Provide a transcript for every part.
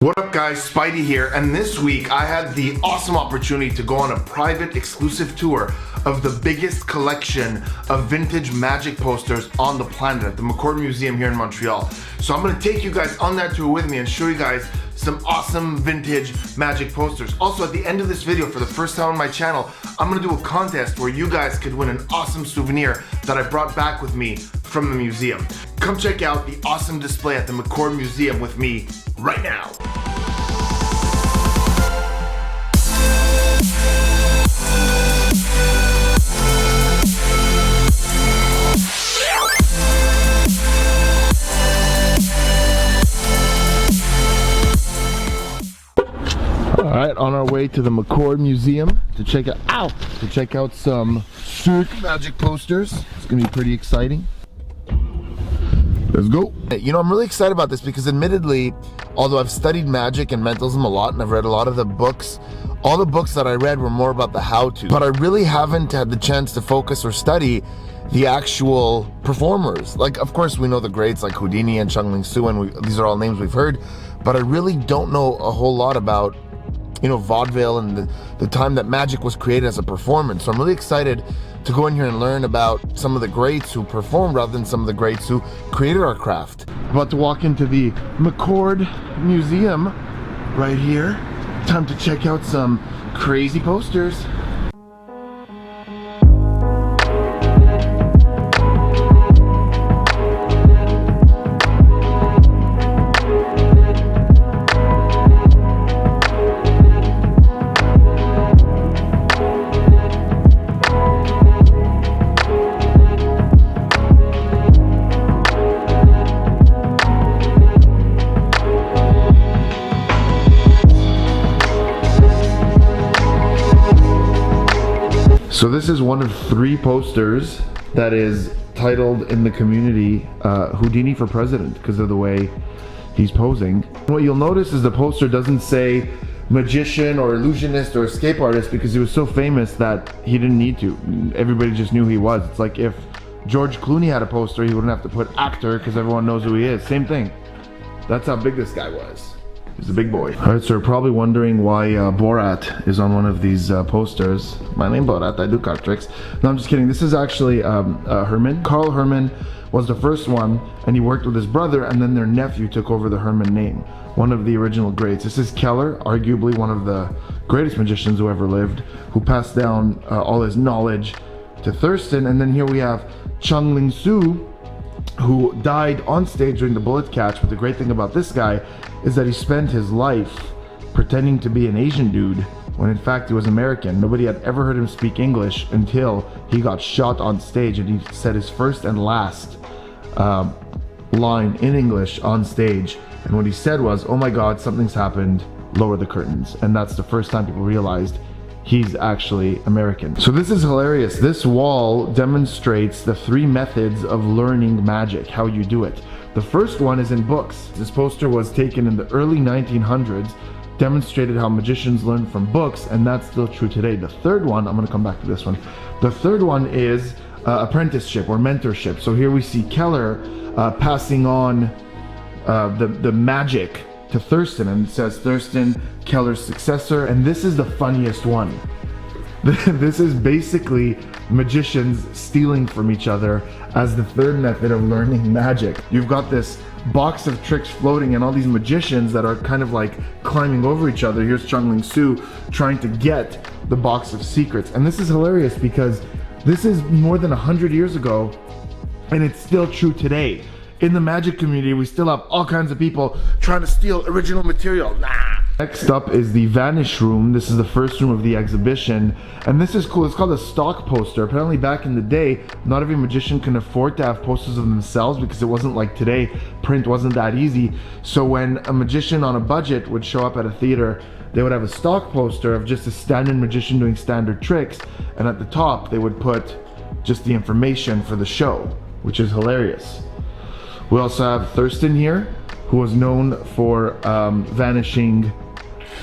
What up guys, Spidey here, and this week I had the awesome opportunity to go on a private exclusive tour of the biggest collection of vintage magic posters on the planet at the McCord Museum here in Montreal. So I'm going to take you guys on that tour with me and show you guys some awesome vintage magic posters. Also, at the end of this video, for the first time on my channel, I'm going to do a contest where you guys could win an awesome souvenir that I brought back with me from the museum. Come check out the awesome display at the McCord Museum with me right now. Alright, on our way to the McCord Museum to check out some sick magic posters. It's gonna be pretty exciting. Let's go. You know, I'm really excited about this because admittedly, although I've studied magic and mentalism a lot and I've read a lot of the books, all the books that I read were more about the how-to. But I really haven't had the chance to focus or study the actual performers. Like, of course, we know the greats like Houdini and Chung Su, and these are all names we've heard, but I really don't know a whole lot about, you know, vaudeville and the time that magic was created as a performance. So I'm really excited to go in here and learn about some of the greats who performed rather than some of the greats who created our craft. About to walk into the McCord Museum right here. Time to check out some crazy posters. So this is one of 3 posters that is titled in the community Houdini for President because of the way he's posing. What you'll notice is the poster doesn't say magician or illusionist or escape artist because he was so famous that he didn't need to. Everybody just knew who he was. It's like if George Clooney had a poster, he wouldn't have to put actor because everyone knows who he is. Same thing. That's how big this guy was. He's a big boy. Alright, so you're probably wondering why Borat is on one of these posters. My name Borat, I do card tricks. No, I'm just kidding. This is actually Herman. Carl Herman was the first one, and he worked with his brother, and then their nephew took over the Herman name. One of the original greats. This is Keller, arguably one of the greatest magicians who ever lived, who passed down all his knowledge to Thurston. And then here we have Chung Su, who died on stage during the bullet catch. But the great thing about this guy is that he spent his life pretending to be an Asian dude when in fact he was American. Nobody had ever heard him speak English until he got shot on stage, and he said his first and last line in English on stage. And what he said was, "Oh my God, something's happened, lower the curtains." And that's the first time people realized he's actually American. So this is hilarious. This wall demonstrates the 3 methods of learning magic, how you do it. The first one is in books. This poster was taken in the early 1900s, demonstrated how magicians learn from books, and that's still true today. The third one, I'm gonna come back to this one. The third one is apprenticeship or mentorship. So here we see Keller passing on the magic to Thurston, and it says Thurston, Keller's successor, and this is the funniest one. This is basically magicians stealing from each other as the third method of learning magic. You've got this box of tricks floating and all these magicians that are kind of like climbing over each other. Here's Chung Su trying to get the box of secrets. And this is hilarious because this is more than 100 years ago and it's still true today. In the magic community, we still have all kinds of people trying to steal original material. Nah. Next up is the Vanish Room. This is the first room of the exhibition, and this is cool. It's called a stock poster. Apparently back in the day, not every magician can afford to have posters of themselves because it wasn't like today. Print wasn't that easy. So when a magician on a budget would show up at a theater, they would have a stock poster of just a standard magician doing standard tricks, and at the top they would put just the information for the show, which is hilarious. We also have Thurston here, who was known for vanishing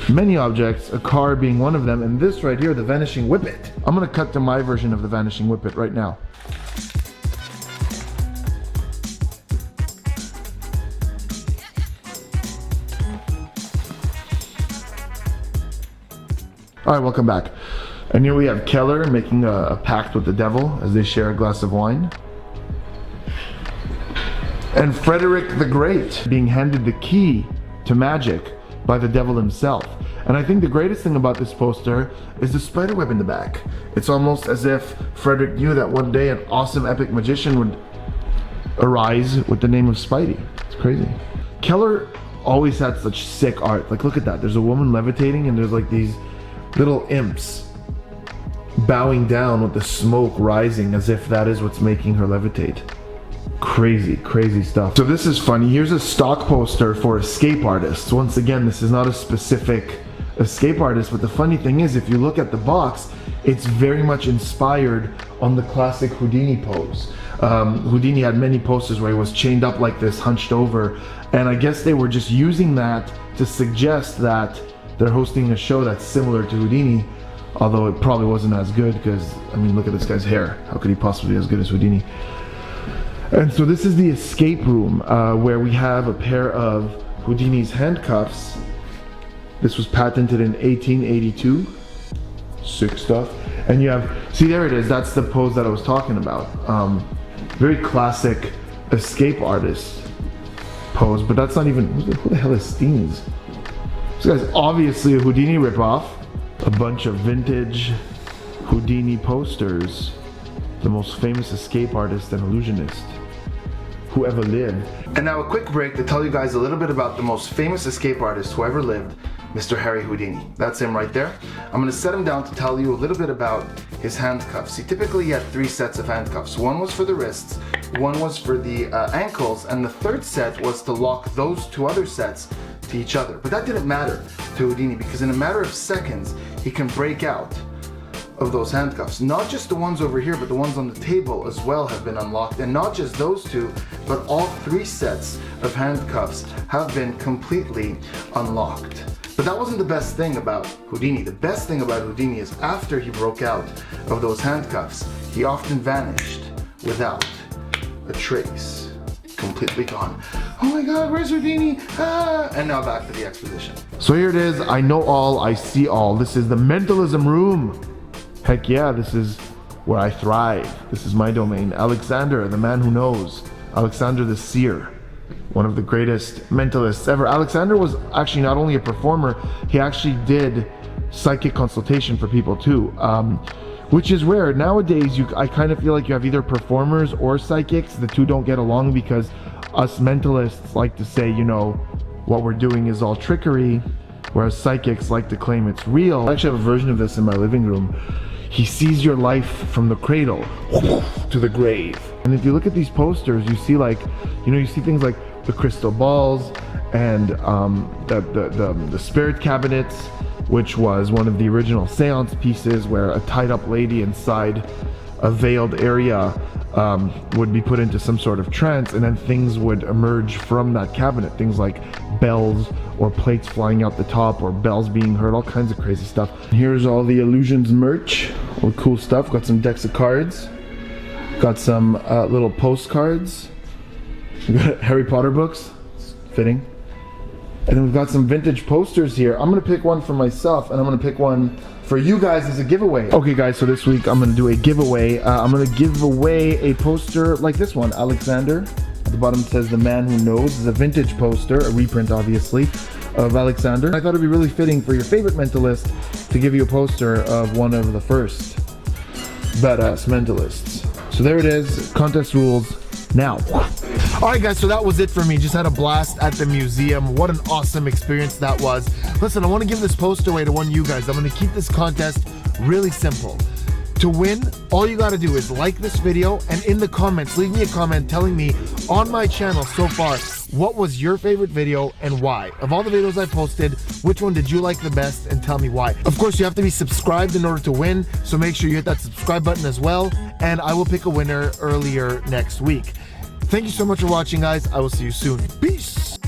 many objects, a car being one of them, and this right here, the Vanishing Whippet. I'm gonna cut to my version of the Vanishing Whippet right now. All right, welcome back. And here we have Keller making a pact with the devil as they share a glass of wine. And Frederick the Great being handed the key to magic by the devil himself. And I think the greatest thing about this poster is the spider web in the back. It's almost as if Frederick knew that one day an awesome epic magician would arise with the name of Spidey. It's crazy. Keller always had such sick art. Like, look at that. There's a woman levitating and there's like these little imps bowing down with the smoke rising as if that is what's making her levitate. Crazy, crazy stuff. So this is funny. Here's a stock poster for escape artists. Once again, this is not a specific escape artist, but the funny thing is, if you look at the box, it's very much inspired on the classic Houdini pose. Houdini had many posters where he was chained up like this, hunched over, and I guess they were just using that to suggest that they're hosting a show that's similar to Houdini, although it probably wasn't as good because, I mean, look at this guy's hair. How could he possibly be as good as Houdini? And so this is the escape room where we have a pair of Houdini's handcuffs. This was patented in 1882. Sick stuff. And you have, see, there it is. That's the pose that I was talking about. Very classic escape artist pose, but that's not even, who the hell is Steens? This guy's obviously a Houdini ripoff. A bunch of vintage Houdini posters. The most famous escape artist and illusionist who ever lived. And now a quick break to tell you guys a little bit about the most famous escape artist who ever lived, Mr. Harry Houdini. That's him right there. I'm gonna set him down to tell you a little bit about his handcuffs. He typically had 3 sets of handcuffs. One was for the wrists, one was for the ankles, and the third set was to lock those 2 other sets to each other. But that didn't matter to Houdini because in a matter of seconds, he can break out of those handcuffs. Not just the ones over here, but the ones on the table as well have been unlocked. And not just those 2, but all 3 sets of handcuffs have been completely unlocked. But that wasn't the best thing about Houdini. The best thing about Houdini is after he broke out of those handcuffs, he often vanished without a trace. Completely gone. Oh my God, where's Houdini? Ah! And now back to the exposition. So here it is. I know all, I see all. This is the mentalism room. Heck yeah, this is where I thrive. This is my domain. Alexander, the man who knows. Alexander the Seer, one of the greatest mentalists ever. Alexander was actually not only a performer, he actually did psychic consultation for people too. Which is rare. Nowadays, I kind of feel like you have either performers or psychics. The two don't get along because us mentalists like to say, you know, what we're doing is all trickery, whereas psychics like to claim it's real. I actually have a version of this in my living room. He sees your life from the cradle to the grave. And if you look at these posters, you see like, you know, you see things like the crystal balls and the spirit cabinets, which was one of the original seance pieces where a tied up lady inside a veiled area would be put into some sort of trance, and then things would emerge from that cabinet. Things like bells or plates flying out the top or bells being heard, all kinds of crazy stuff. Here's all the Illusions merch, all the cool stuff. Got some decks of cards, got some little postcards, we got Harry Potter books, it's fitting. And then we've got some vintage posters here. I'm gonna pick one for myself and I'm gonna pick one for you guys as a giveaway. Okay guys, so this week I'm gonna do a giveaway. I'm gonna give away a poster like this one, Alexander. At the bottom it says The Man Who Knows. It's a vintage poster, a reprint obviously, of Alexander. I thought it'd be really fitting for your favorite mentalist to give you a poster of one of the first badass mentalists. So there it is, contest rules now. Alright guys, so that was it for me. Just had a blast at the museum. What an awesome experience that was. Listen, I want to give this poster away to one of you guys. I'm going to keep this contest really simple. To win, all you got to do is like this video and in the comments, leave me a comment telling me on my channel so far, what was your favorite video and why? Of all the videos I posted, which one did you like the best and tell me why? Of course, you have to be subscribed in order to win, so make sure you hit that subscribe button as well, and I will pick a winner earlier next week. Thank you so much for watching, guys. I will see you soon. Peace.